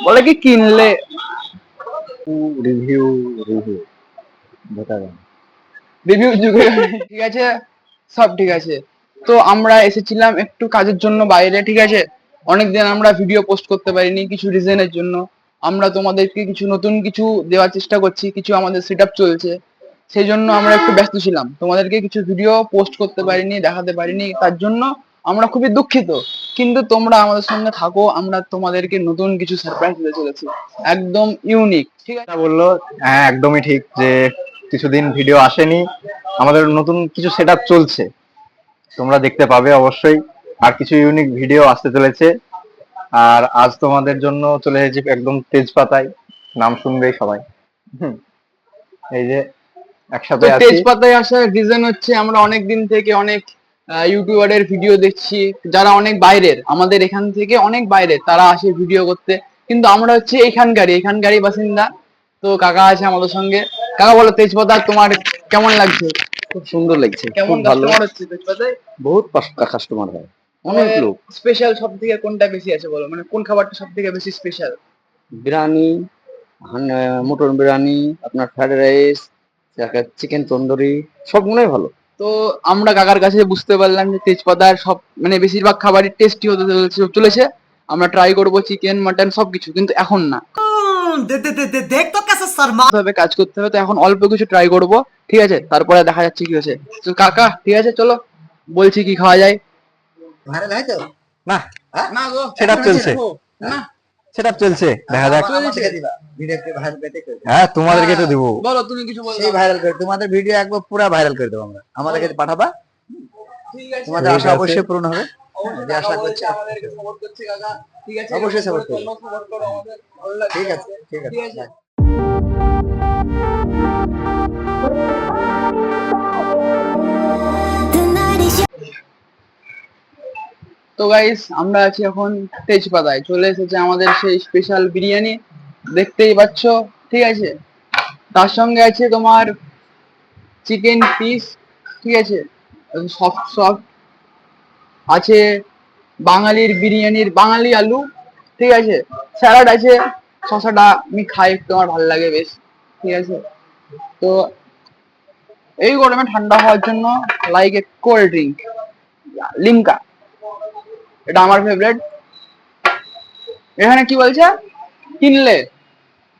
বলে কি কিনলে রিভিউ রিভিউ বেটার। রিভিউ যুগে ঠিক আছে, সব ঠিক আছে। তো আমরা এসেছিলাম একটু কাজের জন্য বাইরে, ঠিক আছে। অনেকদিন আমরা ভিডিও পোস্ট করতে পারিনি কিছু রিজনের জন্য। আমরা তোমাদেরকে কিছু নতুন কিছু দেওয়ার চেষ্টা করছি, কিছু আমাদের সেট আপ চলছে, সেই জন্য আমরা একটু ব্যস্ত ছিলাম, তোমাদেরকে কিছু ভিডিও পোস্ট করতে পারিনি, দেখাতে পারিনি, তার জন্য আমরা খুবই দুঃখিত। কিন্তু তোমরা আমাদের সঙ্গে থাকো, আমরা তোমাদেরকে নতুন কিছু সারপ্রাইজ দিতে চলেছি, একদম ইউনিক, ঠিক আছে। বললো হ্যাঁ একদমই ঠিক যে কিছুদিন ভিডিও আসেনি, আমাদের নতুন কিছু সেটআপ চলছে, তোমরা দেখতে পাবে অবশ্যই। আর কিছু ইউনিক ভিডিও আসতে চলেছে। আর আজ তোমাদের জন্য চলে এসেছি একদম তেজপাতায়, নাম শুনবেই সবাই। হুম, এই যে তো একসাথে আছি। তেজপাতায় আসার রিজন হচ্ছে আমরা অনেক দিন থেকে অনেক ইউটিউবারের ভিডিও দেখছি, যারা অনেক বাইরের, আমাদের এখান থেকে অনেক বাইরের, তারা আসে ভিডিও করতে, কিন্তু আমরা হচ্ছে এখানকারই বাসিন্দা। তো কাকা আছে আমাদের সঙ্গে। কাকা বলো, তেজপাতা তোমার কেমন লাগছে? খুব সুন্দর লাগছে, কেমন খুব ভালো। কাস্টমার হচ্ছে তেজপাতায়? বহুত কাস্টমার হয়, অনেক আমাদের লোক। স্পেশাল সব থেকে কোনটা বেশি আছে বলো, মানে কোন খাবারটা সব থেকে বেশি স্পেশাল? বিরিয়ানি, মটন বিরিয়ানি, আপনার ফ্রাইড রাইস, চিকেন তন্দুরি, সবগুলোই ভালো। তো আমরা কাকার কাছে বুঝতে পারলাম যে তেজপাতার সব মানে বেশিরভাগ খাবারই টেস্টি হতে চলেছে। আমরা ট্রাই করবো চিকেন মাটন সবকিছু, কিন্তু এখন না, देख तो कैसे शर्मा ভাবে কাজ করতে হবে। তো এখন অল্প কিছু ট্রাই করব, ঠিক আছে, তারপরে দেখা যাচ্ছে কি হয়েছে। তো কাকা ঠিক আছে, চলো বলছি কি খাওয়া যায়। ভাইরাল হয় তো না, না গো, সেটআপ এখনো চলছে, দেখো। না, সেটআপ চলছে, দেখা যাক। আমাদেরকে দিবা ভিডিওকে ভাইরাল পেতে করে হ্যাঁ তোমাদেরকে তো দিব। বলো, তুমি কিছু বলো। সেই ভাইরাল করে তোমাদের ভিডিও একবার পুরো ভাইরাল করে দেবো আমরা, আমাদেরকে পাঠাবা, ঠিক আছে, তোমাদের ঠিক আশা আছে। অবশ্যই পূরণ হবে। অবশ্যই যে কাকা আশা বলছে করছি আমাদেরকে সাপোর্ট করছে কাকা, ঠিক আছে, অবশ্যই support করবো। তোমরা সাপোর্ট করো আমাদের, ভালো লাগছে ঠিক আছে, আমাদের, ঠিক আছে, ঠিক আছে। তো গাইস, আমরা আছি এখন তেজপাতায়, চলে এসেছে আমাদের সেই স্পেশাল বিরিয়ানি, দেখতেই পাচ্ছ, ঠিক আছে। তার সঙ্গে আছে তোমার চিকেন পিস, ঠিক আছে, সফট সফট আছে, বাঙালির বিরিয়ানির বাঙালি আলু, ঠিক আছে, স্যালাড আছে, শসাটা আমি খাই একটু, আমার ভালো লাগে বেশ, ঠিক আছে। তো এই গরমে ঠান্ডা হওয়ার জন্য like a cold drink, Limca, এটা আমার ফেভারিট। এখানে কি বলছে, কিনলে?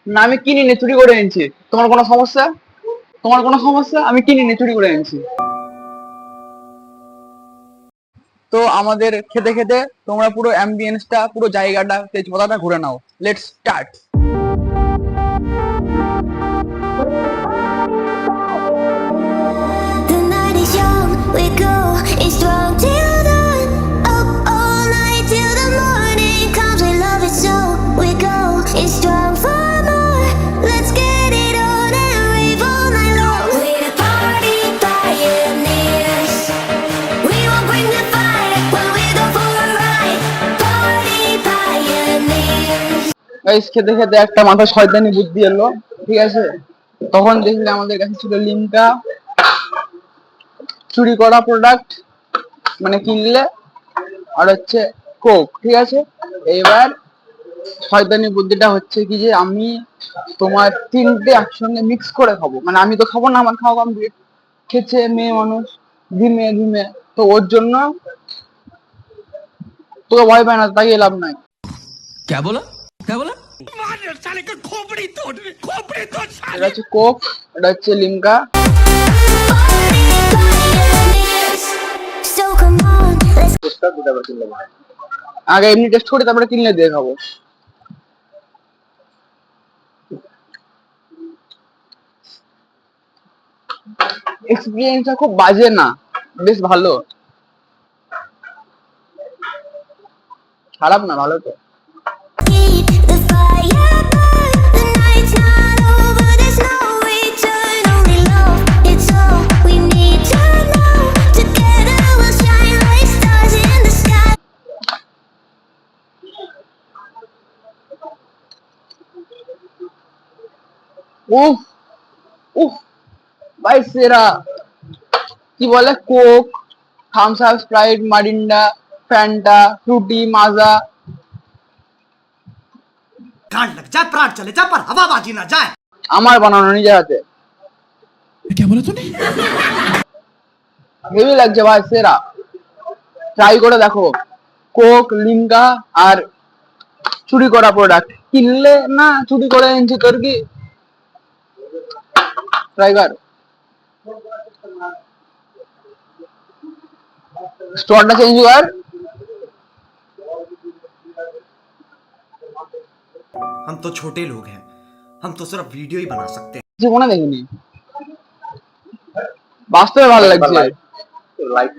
না, আমি কিনিনি, চুরি করে এনেছি। তোমার কোনো সমস্যা? তোমার কোনো সমস্যা? আমি কিনিনি, চুরি করে এনেছি। তো আমাদের খেতে খেতে তোমরা পুরো অ্যাম্বিয়েন্সটা, পুরো জায়গাটা, তেজপাতাটা ঘুরে নাও। Let's start. The night is young, we go, it's strong till dawn. Up all night till the morning comes, we love it so. We go, it's strong for more. Let's get it on and rave all night long. We're the party pioneers. We won't bring the fire when we go for a ride. Party pioneers. Guys, খেতে খেতে একটা মাথা শয়তানি বুদ্ধি এলো, ঠিক আছে। তখন দেখলে আমাদের কাছে ছিল লিমকা, চুরি করা প্রোডাক্ট, মানে কিনলে, আর হচ্ছে কোক, ঠিক আছে। এবার শয়তানি বুদ্ধিটা হচ্ছে কি, যে আমি তোমার তিনটে একসঙ্গে মিক্স করে খাবো, মানে আমি তো খাবো না, আমার খাওয়া কমপ্লিট, খেছে মেয়ে মানুষ, ধিমে ধিমে। তো ওর জন্য তোকে ভয় পায় না, তাই লাভ নাই। क्या बोला क्या बोला এটা হচ্ছে কোক, এটা হচ্ছে Limca. Party pioneers. So come on, let's আগে এমনি টেস্ট করি, তারপরে কিনলে দিয়ে খাবো। এক্সপিরিয়েন্সটা খুব বাজে না, বেশ ভালো, খারাপ না, ভালো তো। keep the fire burn. The night's not over, there's no return. Only love, it's all we need to know. Together we'll shine like stars in the sky. উফ উফ, ভাই সেরা। কি বলে, Coke, Thums Up, Sprite, Mirinda, Fanta, Frooti, Maaza, गांड लग जाए प्राण चले जाए पर हवाबाजी ना जाए। আমার বানানো নিজের হাতে। क्या बोला तूने? হেভি লাগছে ভাই, সেরা। ট্রাই করে দেখো। কোক, লিমকা আর চুরি করা প্রোডাক্ট কিনলে না, চুরি করে এনেছি তোর কি? ট্রাই কর। স্টোরটা চেঞ্জ কর। हम तो छोटे लोग हैं, हम तो सिर्फ वीडियो ही बना सकते हैं। জীবনে দেখিনি, বাস্তবে ভালো লাগছে। লাইফ